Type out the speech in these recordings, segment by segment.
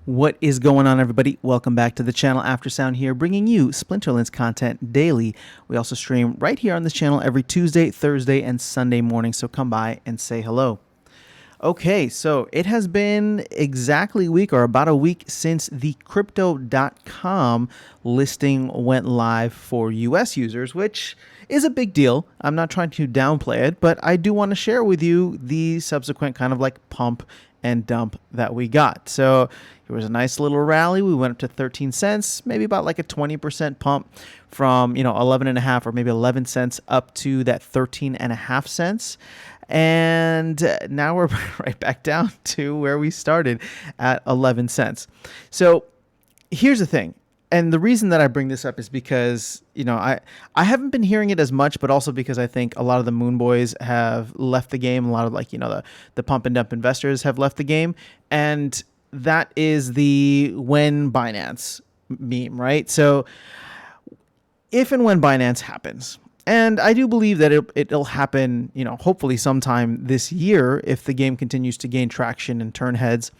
What is going on, everybody? Welcome back to the channel. Aftersound here, bringing you Splinterlands content daily. We also stream right here on this channel every Tuesday, Thursday, and Sunday morning, so come by and say hello. Okay, so it has been exactly a week or about a week since the crypto.com listing went live for US users, which is a big deal. I'm not trying to downplay it, but I do want to share with you the subsequent kind of like pump and dump that we got. So it was a nice little rally. We went up to 13 cents, maybe about like a 20% pump from, 11 and a half or maybe 11 cents up to that 13 and a half cents. And now we're right back down to where we started at 11 cents. So here's the thing. And the reason that I bring this up is because, I haven't been hearing it as much, but also because I think a lot of the Moon Boys have left the game. A lot of the pump and dump investors have left the game. And that is the when Binance meme, right? So if and when Binance happens, and I do believe that it'll happen, hopefully sometime this year if the game continues to gain traction and turn heads.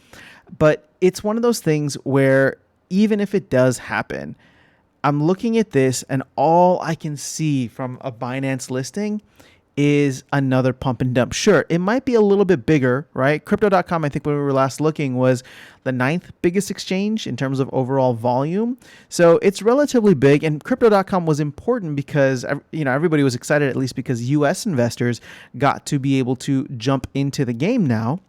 But it's one of those things where even if it does happen, I'm looking at this and all I can see from a Binance listing is another pump and dump. Sure, it might be a little bit bigger, right? Crypto.com, I think when we were last looking, was the 9th biggest exchange in terms of overall volume. So it's relatively big, and Crypto.com was important because, everybody was excited, at least because US investors got to be able to jump into the game now.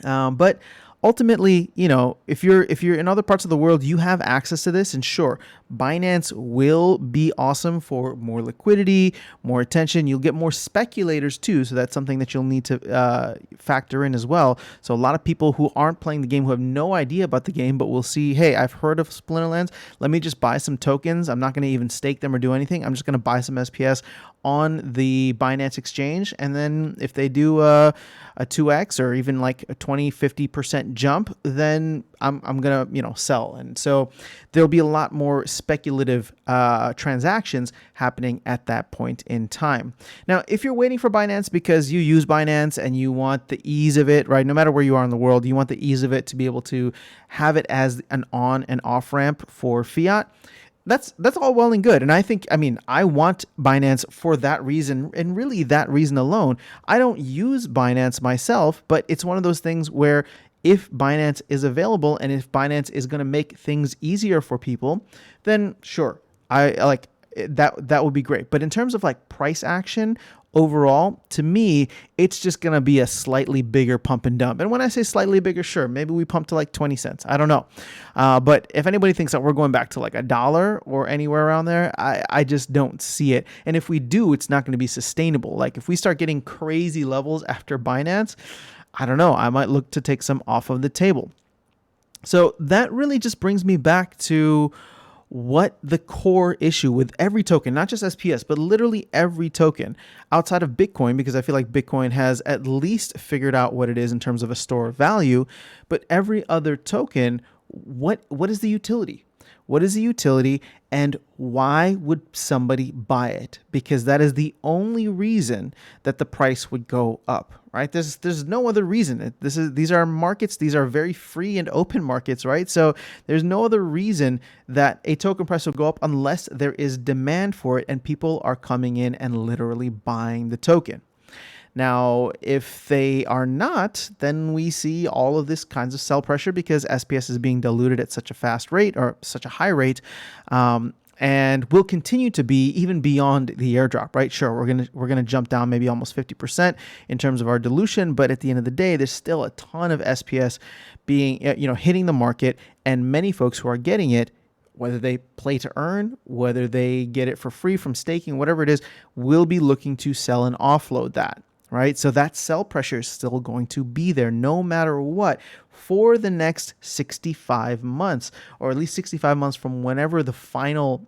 But ultimately, if you're in other parts of the world, you have access to this, and sure, Binance will be awesome for more liquidity, more attention. You'll get more speculators too, so that's something that you'll need to factor in as well. So a lot of people who aren't playing the game, who have no idea about the game, but will see, hey, I've heard of Splinterlands. Let me just buy some tokens. I'm not going to even stake them or do anything. I'm just going to buy some SPS on the Binance exchange, and then if they do a 2x or even like a 20-50% jump, then I'm gonna sell. And so there'll be a lot more speculative transactions happening at that point in time. Now, if you're waiting for Binance because you use Binance and you want the ease of it, right? No matter where you are in the world, you want the ease of it to be able to have it as an on and off ramp for fiat. That's all well and good. And I want Binance for that reason, and really that reason alone. I don't use Binance myself, but it's one of those things where if Binance is available and if Binance is going to make things easier for people, then sure, I like that. That would be great. But in terms of like price action overall, to me, it's just going to be a slightly bigger pump and dump. And when I say slightly bigger, sure, maybe we pump to like 20 cents. I don't know. But if anybody thinks that we're going back to like $1 or anywhere around there, I just don't see it. And if we do, it's not going to be sustainable. Like if we start getting crazy levels after Binance, I don't know, I might look to take some off of the table. So that really just brings me back to what the core issue with every token, not just SPS, but literally every token outside of Bitcoin, because I feel like Bitcoin has at least figured out what it is in terms of a store of value, but every other token, what is the utility? What is the utility, and why would somebody buy it? Because that is the only reason that the price would go up, right? There's no other reason. These are markets. These are very free and open markets, right? So there's no other reason that a token price will go up unless there is demand for it and people are coming in and literally buying the token. Now, if they are not, then we see all of this kinds of sell pressure because SPS is being diluted at such a fast rate or such a high rate, and will continue to be even beyond the airdrop, right? Sure, we're gonna jump down maybe almost 50% in terms of our dilution, but at the end of the day, there's still a ton of SPS being hitting the market, and many folks who are getting it, whether they play to earn, whether they get it for free from staking, whatever it is, will be looking to sell and offload that. Right? So that sell pressure is still going to be there no matter what for the next 65 months, or at least 65 months from whenever the final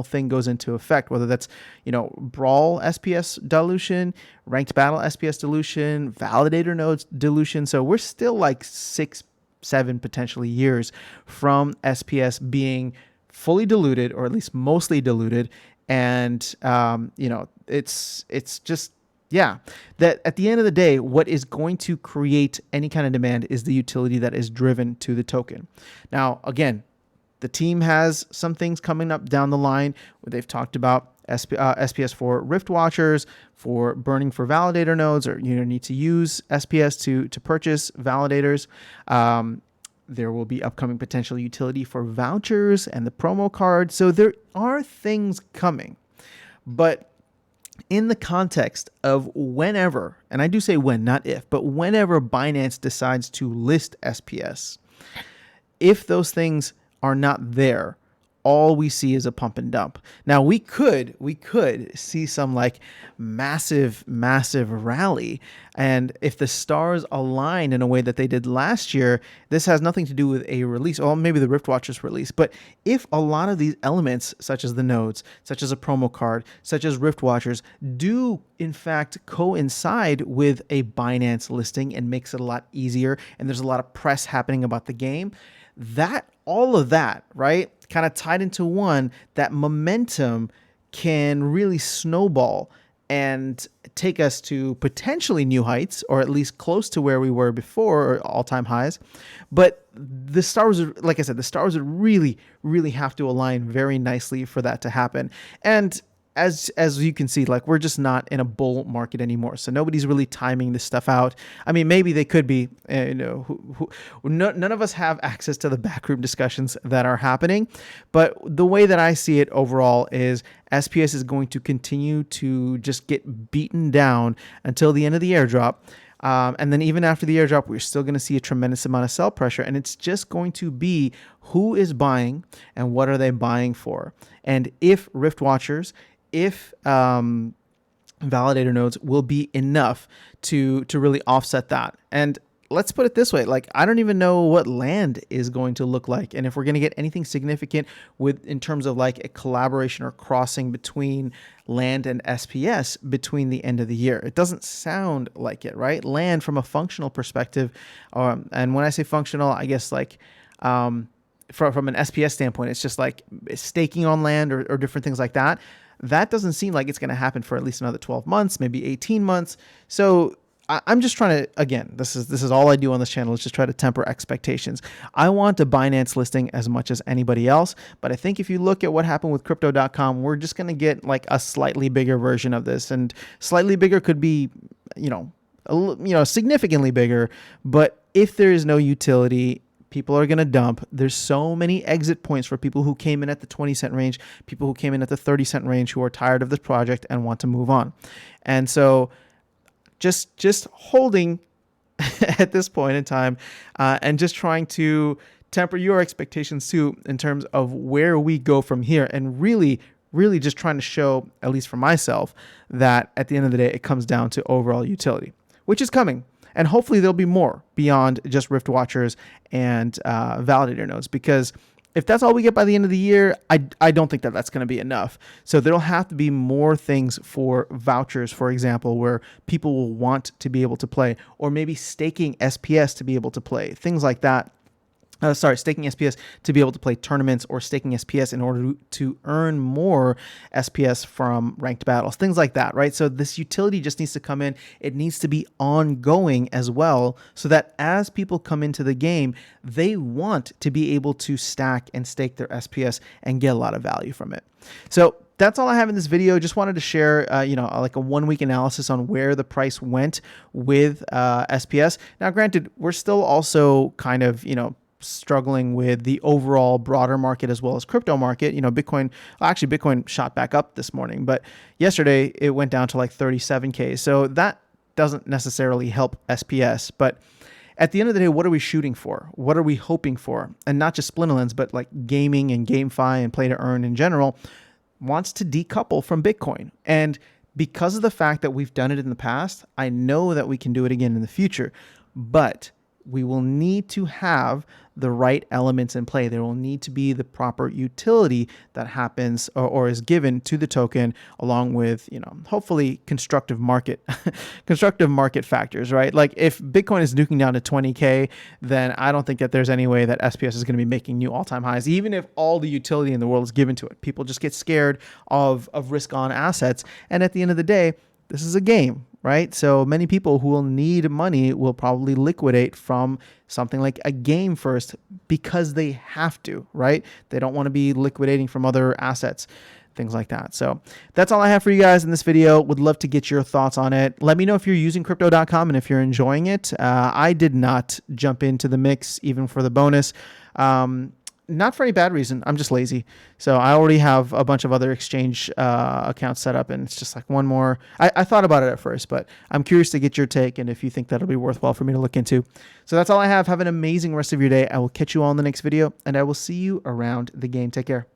thing goes into effect, whether that's, Brawl SPS dilution, ranked battle SPS dilution, validator nodes dilution. So we're still like 6-7 potentially years from SPS being fully diluted, or at least mostly diluted. And, it's just, Yeah, that at the end of the day, what is going to create any kind of demand is the utility that is driven to the token. Now, again, the team has some things coming up down the line where they've talked about SPS for Rift Watchers, for burning for validator nodes, or need to use SPS to purchase validators. There will be upcoming potential utility for vouchers and the promo card. So there are things coming, but in the context of whenever, and I do say when, not if, but whenever Binance decides to list SPS, if those things are not there, all we see is a pump and dump. Now we could see some like massive rally, and if the stars align in a way that they did last year, this has nothing to do with a release, or maybe the Rift Watchers release, but if a lot of these elements, such as the nodes, such as a promo card, such as Rift Watchers, do in fact coincide with a Binance listing and makes it a lot easier, and there's a lot of press happening about the game, that all of that, right, kind of tied into one, that momentum can really snowball and take us to potentially new heights, or at least close to where we were before, or all-time highs. But the stars, like I said, the stars would really have to align very nicely for that to happen. And as you can see, like, we're just not in a bull market anymore. So nobody's really timing this stuff out. I mean, maybe they could be, none of us have access to the backroom discussions that are happening. But the way that I see it overall is SPS is going to continue to just get beaten down until the end of the airdrop. And then even after the airdrop, we're still going to see a tremendous amount of sell pressure. And it's just going to be who is buying and what are they buying for. And if Rift Watchers, if validator nodes will be enough to really offset that. And let's put it this way, like, I don't even know what land is going to look like, and if we're going to get anything significant in terms of like a collaboration or crossing between land and SPS between the end of the year. It doesn't sound like it, right? Land from a functional perspective, and when I say functional, I guess like from an SPS standpoint, it's just like staking on land or different things like that. That doesn't seem like it's going to happen for at least another 12 months, maybe 18 months. So I'm just trying to, again, this is all I do on this channel, is just try to temper expectations. I want a Binance listing as much as anybody else, but I think if you look at what happened with crypto.com, we're just going to get like a slightly bigger version of this, and slightly bigger could be, significantly bigger. But if there is no utility, people are going to dump. There's so many exit points for people who came in at the 20-cent range, people who came in at the 30-cent range, who are tired of this project and want to move on. And so just holding at this point in time, and just trying to temper your expectations too in terms of where we go from here, and really just trying to show, at least for myself, that at the end of the day, it comes down to overall utility, which is coming. And hopefully there'll be more beyond just Rift Watchers and validator nodes, because if that's all we get by the end of the year, I don't think that that's going to be enough. So there'll have to be more things for vouchers, for example, where people will want to be able to play, or maybe staking SPS to be able to play, things like that. Staking SPS to be able to play tournaments, or staking SPS in order to earn more SPS from ranked battles, things like that, right? So this utility just needs to come in. It needs to be ongoing as well, so that as people come into the game, they want to be able to stack and stake their SPS and get a lot of value from it. So that's all I have in this video. Just wanted to share, like a 1 week analysis on where the price went with SPS. Now, granted, we're still also kind of, struggling with the overall broader market as well as crypto market. Bitcoin shot back up this morning, but yesterday it went down to like 37K. So that doesn't necessarily help SPS. But at the end of the day, what are we shooting for? What are we hoping for? And not just Splinterlands, but like gaming and GameFi and play to earn in general wants to decouple from Bitcoin. And because of the fact that we've done it in the past, I know that we can do it again in the future. But we will need to have the right elements in play. There will need to be the proper utility that happens or is given to the token, along with, hopefully constructive market factors, right? Like if Bitcoin is nuking down to 20K, then I don't think that there's any way that SPS is going to be making new all-time highs, even if all the utility in the world is given to it. People just get scared of risk on assets. And at the end of the day, This is a game, right? So many people who will need money will probably liquidate from something like a game first because they have to, right? They don't want to be liquidating from other assets, things like that. So that's all I have for you guys in this video. Would love to get your thoughts on it. Let me know if you're using crypto.com and if you're enjoying it. I did not jump into the mix even for the bonus. Not for any bad reason. I'm just lazy. So I already have a bunch of other exchange accounts set up, and it's just like one more. I thought about it at first, but I'm curious to get your take and if you think that'll be worthwhile for me to look into. So that's all I have. Have an amazing rest of your day. I will catch you all in the next video, and I will see you around the game. Take care.